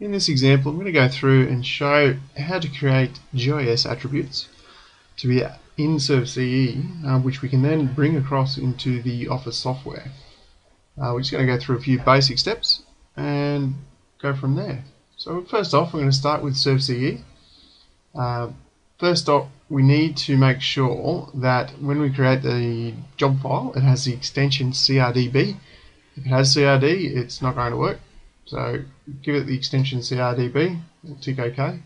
In this example, I'm going to go through and show how to create GIS attributes to be in SurvCE, which we can then bring across into the Office software. We're just going to go through a few basic steps and go from there. So first off, we're going to start with SurvCE. First off, we need to make sure that when we create the job file, it has the extension CRDB. If it has CRD, it's not going to work. So give it the extension CRDB, we'll tick OK.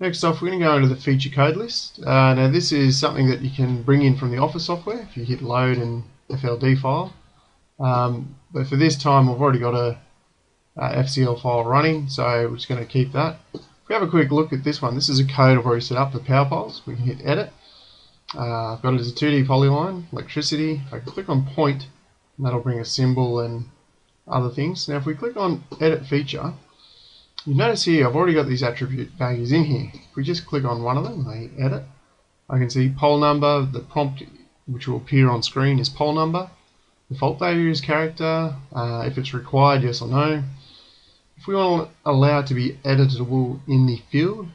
Next off, we're going to go into the feature code list. Now this is something that you can bring in from the Office software if you hit load and FLD file. But for this time, I've already got a FCL file running, so we're just going to keep that. If we have a quick look at this one, this is a code I've already set up for power poles. We can hit edit. I've got it as a 2D polyline, electricity. I can click on point, and that'll bring a symbol and other things. Now if we click on edit feature, you notice here I've already got these attribute values in here. If we just click on one of them, I hit edit, I can see pole number. The prompt which will appear on screen is pole number. Default value is character. If it's required, yes or no. If we want to allow it to be editable in the field,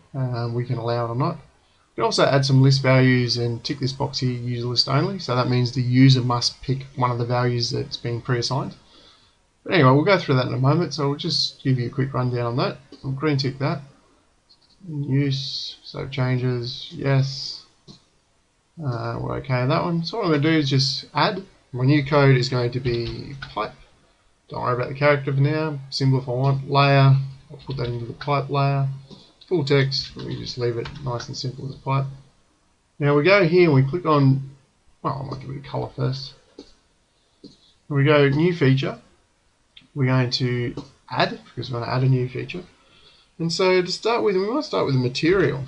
we can allow it or not. We can also add some list values and tick this box here, user list only. So that means the user must pick one of the values that's been pre-assigned. But anyway, we'll go through that in a moment, so we'll just give you a quick rundown on that. I'll green tick that. Use, save changes, yes. We're okay on that one. So what I'm going to do is just add. My new code is going to be pipe. Don't worry about the character for now. Symbol if I want. Layer, I'll put that into the pipe layer. Full text, we just leave it nice and simple as a pipe. Now we go here and we click on, well, I might give it a color first. We go new feature. We're going to add, because we're going to add a new feature. And so to start with, we might start with the material.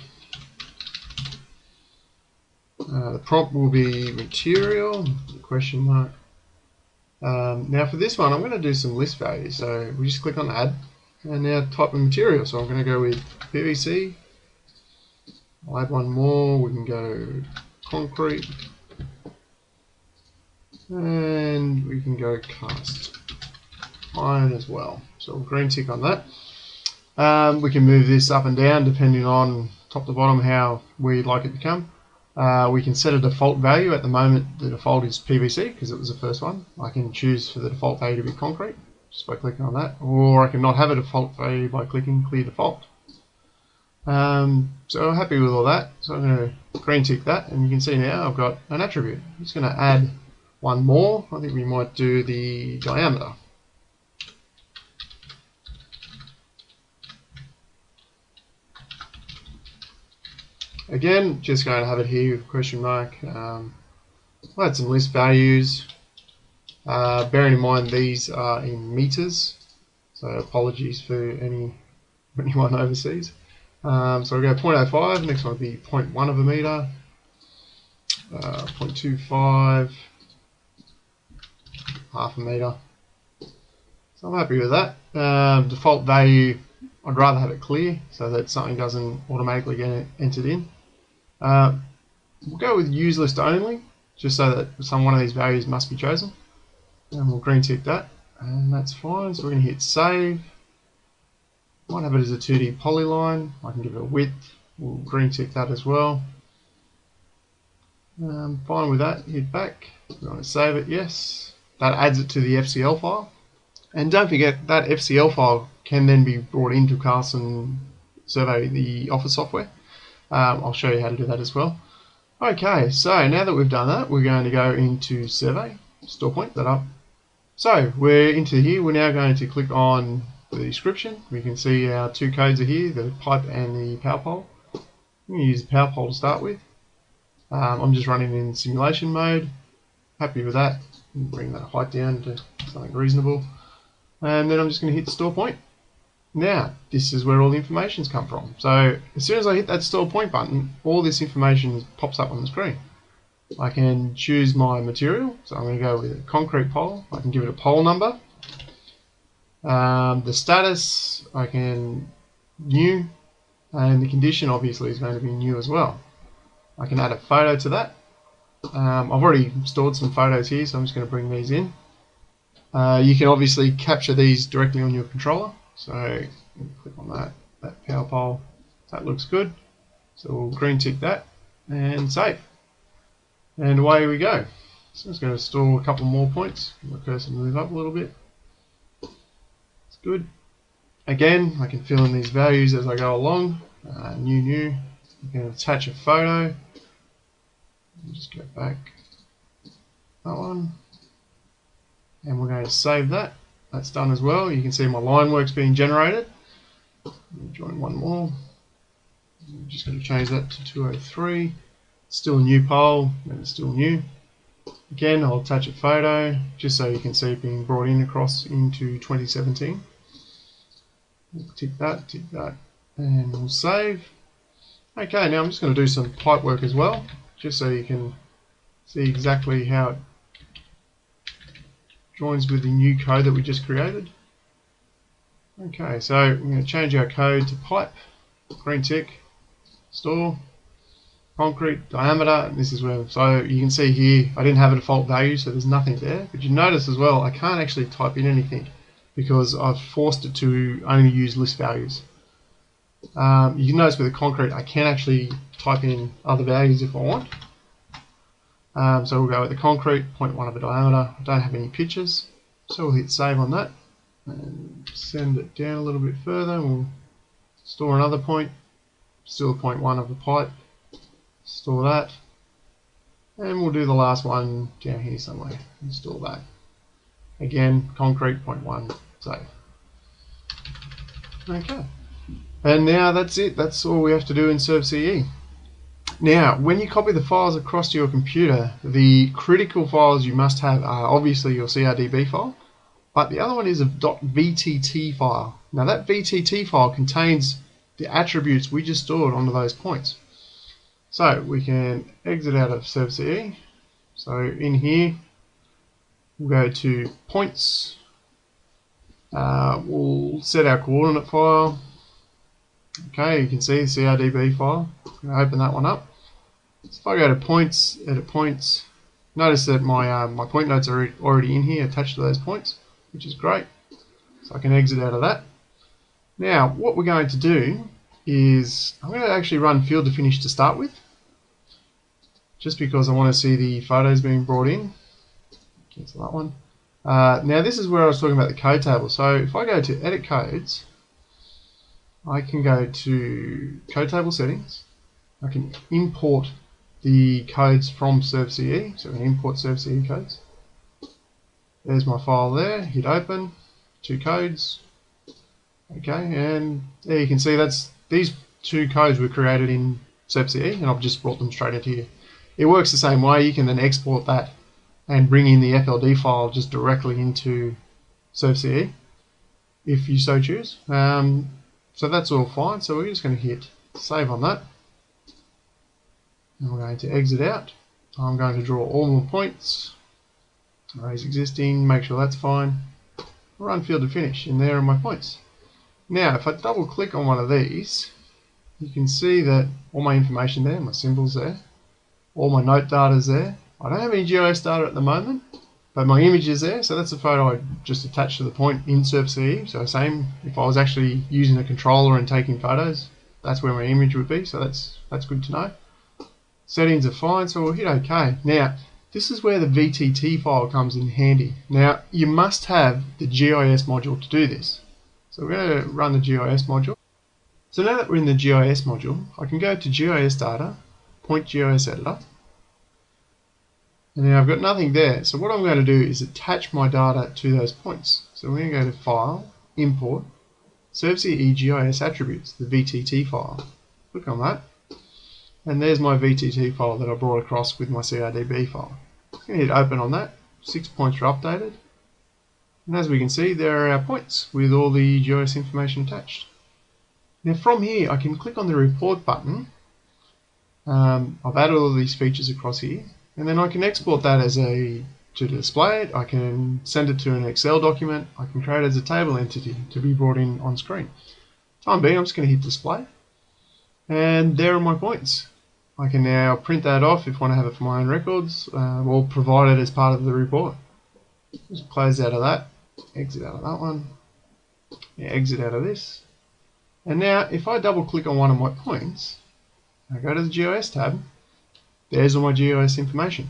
The prompt will be material, question mark. Now for this one, I'm going to do some list values. So we just click on add, and now type in material. So I'm going to go with PVC. I'll add one more. We can go concrete. And we can go cast iron as well. So we'll green tick on that. We can move this up and down depending on top to bottom how we'd like it to come. We can set a default value. At the moment the default is PVC because it was the first one. I can choose for the default value to be concrete just by clicking on that, or I can not have a default value by clicking clear default. So I'm happy with all that, so I'm going to green tick that, and you can see now I've got an attribute. I'm just going to add one more. I think we might do the diameter. Again, just going to have it here with a question mark. I'll add some list values. Bearing in mind these are in meters, so apologies for anyone overseas. So we'll go 0.05, next one will be 0.1 of a meter, 0.25, half a meter. So I'm happy with that. Default value, I'd rather have it clear so that something doesn't automatically get entered in. We'll go with use list only, just so that one of these values must be chosen. And we'll green tick that, and that's fine. So we're going to hit save. Might have it as a 2D polyline. I can give it a width. We'll green tick that as well. Fine with that. Hit back. We want to save it. Yes. That adds it to the FCL file. And don't forget that FCL file can then be brought into Carson Survey, the Office software. I'll show you how to do that as well. Okay, so now that we've done that, we're going to go into Survey, store point that up. So we're into here. We're now going to click on the description. We can see our two codes are here, the pipe and the power pole. I'm going to use the power pole to start with. I'm just running in simulation mode. Happy with that. Bring that height down to something reasonable. And then I'm just going to hit store point. Now, this is where all the information's come from. So as soon as I hit that store point button, all this information pops up on the screen. I can choose my material. So I'm going to go with a concrete pole. I can give it a pole number. The status, I can new, and the condition obviously is going to be new as well. I can add a photo to that. I've already stored some photos here, so I'm just going to bring these in. You can obviously capture these directly on your controller. So click on that power pole. That looks good. So we'll green tick that and save. And away we go. So I'm just going to store a couple more points. My cursor move up a little bit. It's good. Again, I can fill in these values as I go along. New. I'm going to attach a photo. Just go back. That one. And we're going to save that. That's done as well. You can see my line work's being generated. Join one more. I'm just going to change that to 203. Still a new pole, and it's still new. Again, I'll attach a photo just so you can see it being brought in across into 2017. Tick that, and we'll save. Okay, now I'm just going to do some pipe work as well, just so you can see exactly how it joins with the new code that we just created. Okay, so we're going to change our code to pipe, green tick, store, concrete, diameter. This is where, so you can see here, I didn't have a default value, so there's nothing there. But you notice as well, I can't actually type in anything because I've forced it to only use list values. You can notice with the concrete, I can actually type in other values if I want. So we'll go with the concrete, 0.1 of a diameter. I don't have any pictures, so we'll hit save on that and send it down a little bit further. We'll store another point, still 0.1 of the pipe, store that, and we'll do the last one down here somewhere, install that. Again, concrete, 0.1, save. Okay, and now that's it. That's all we have to do in SurvCE. Now, when you copy the files across to your computer, the critical files you must have are obviously your CRDB file, but the other one is a .vtt file. Now that VTT file contains the attributes we just stored onto those points. So we can exit out of SurvCE. So in here, we'll go to points. We'll set our coordinate file. Okay, you can see the CRDB file. I'm going to open that one up. So if I go to points, edit points, notice that my point notes are already in here attached to those points, which is great. So I can exit out of that. Now, what we're going to do is I'm going to actually run field to finish to start with, just because I want to see the photos being brought in. Cancel that one. Now this is where I was talking about the code table. So if I go to edit codes, I can go to code table settings. I can import the codes from SurvCE, so I can import SurvCE codes. There's my file there, hit open, 2 codes. Okay, and there you can see these 2 codes were created in SurvCE, and I've just brought them straight into here. It works the same way. You can then export that and bring in the FLD file just directly into SurvCE if you so choose. So that's all fine. So we're just going to hit save on that. And we're going to exit out. I'm going to draw all my points. Arrays existing, make sure that's fine. Run field to finish, and there are my points. Now, if I double click on one of these, you can see that all my information there, my symbols there, all my note data is there. I don't have any GIS data at the moment, but my image is there, so that's a photo I just attached to the point in SurvCE. So same, if I was actually using a controller and taking photos, that's where my image would be, so that's good to know. Settings are fine, so we'll hit OK. Now, this is where the VTT file comes in handy. Now, you must have the GIS module to do this. So we're going to run the GIS module. So now that we're in the GIS module, I can go to GIS data, point GIS editor, and now I've got nothing there. So what I'm going to do is attach my data to those points. So we're going to go to File, Import, SurvCE GIS Attributes, the VTT file. Click on that. And there's my VTT file that I brought across with my CRDB file. I'm going to hit open on that. 6 points are updated. And as we can see, there are our points with all the GIS information attached. Now from here, I can click on the report button. I've added all of these features across here. And then I can export that to display it. I can send it to an Excel document. I can create it as a table entity to be brought in on screen. Time being, I'm just going to hit display. And there are my points. I can now print that off if I want to have it for my own records, or provide it as part of the report. Just close out of that, exit out of that one, Exit out of this. And now if I double click on one of my points, I go to the GIS tab, there's all my GIS information.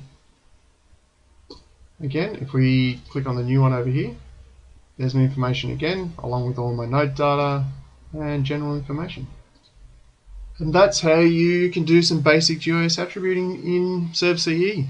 Again, if we click on the new one over here, there's my information again, along with all my node data and general information. And that's how you can do some basic GIS attributing in SurvCE.